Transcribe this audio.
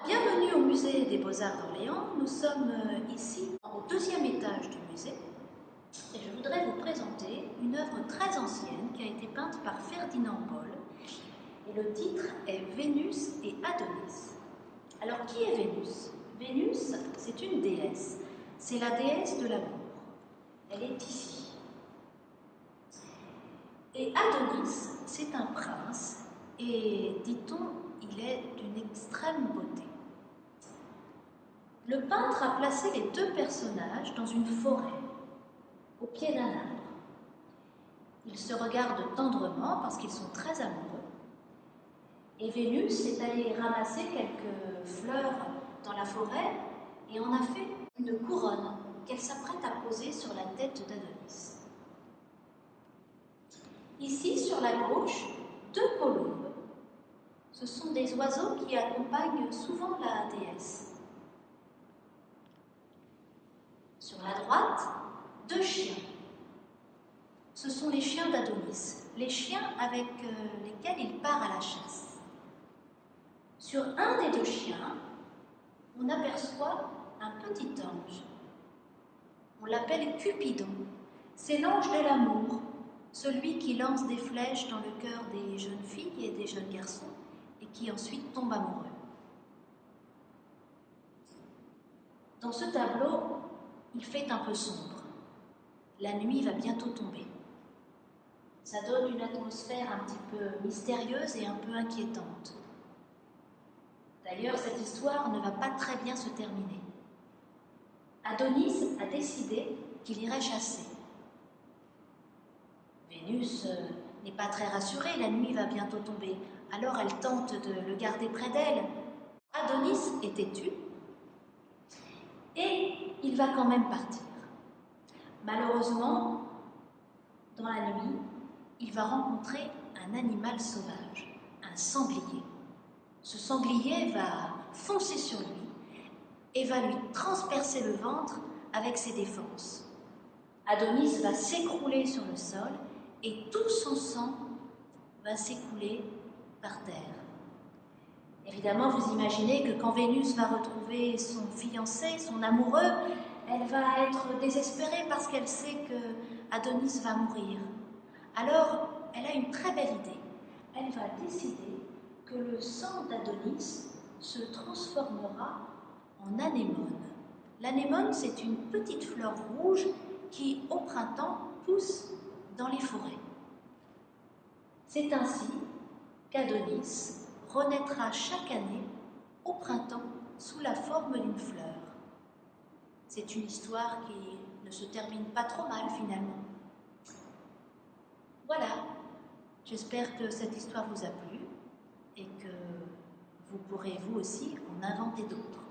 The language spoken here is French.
Bienvenue au musée des Beaux-Arts d'Orléans. Nous sommes ici au deuxième étage du musée et je voudrais vous présenter une œuvre très ancienne qui a été peinte par Ferdinand Paul et le titre est Vénus et Adonis. Alors qui est Vénus? Vénus, c'est une déesse, c'est la déesse de l'amour. Elle est ici. Et Adonis, c'est un prince et, dit-on, il est d'une extrême beauté. Le peintre a placé les deux personnages dans une forêt, au pied d'un arbre. Ils se regardent tendrement parce qu'ils sont très amoureux. Et Vénus est allée ramasser quelques fleurs dans la forêt et en a fait une couronne qu'elle s'apprête à poser sur la tête d'Adonis. Ici, sur la gauche, deux colombes. Ce sont des oiseaux qui accompagnent souvent la déesse. Sur la droite, deux chiens. Ce sont les chiens d'Adonis, les chiens avec lesquels il part à la chasse. Sur un des deux chiens, on aperçoit un petit ange. On l'appelle Cupidon. C'est l'ange de l'amour, celui qui lance des flèches dans le cœur des jeunes filles et des jeunes garçons et qui ensuite tombe amoureux. Dans ce tableau, il fait un peu sombre. La nuit va bientôt tomber. Ça donne une atmosphère un petit peu mystérieuse et un peu inquiétante. D'ailleurs, cette histoire ne va pas très bien se terminer. Adonis a décidé qu'il irait chasser. Vénus n'est pas très rassurée, la nuit va bientôt tomber. Alors elle tente de le garder près d'elle. Adonis est têtu et il va quand même partir. Malheureusement, dans la nuit, il va rencontrer un animal sauvage, un sanglier. Ce sanglier va foncer sur lui et va lui transpercer le ventre avec ses défenses. Adonis va s'écrouler sur le sol et tout son sang va s'écouler par terre. Évidemment, vous imaginez que quand Vénus va retrouver son fiancé, son amoureux, elle va être désespérée parce qu'elle sait que Adonis va mourir. Alors, elle a une très belle idée. Elle va décider que le sang d'Adonis se transformera en anémone. L'anémone, c'est une petite fleur rouge qui, au printemps, pousse dans les forêts. C'est ainsi qu'Adonis renaîtra chaque année, au printemps, sous la forme d'une fleur. C'est une histoire qui ne se termine pas trop mal, finalement. Voilà, j'espère que cette histoire vous a plu et que vous pourrez vous aussi en inventer d'autres.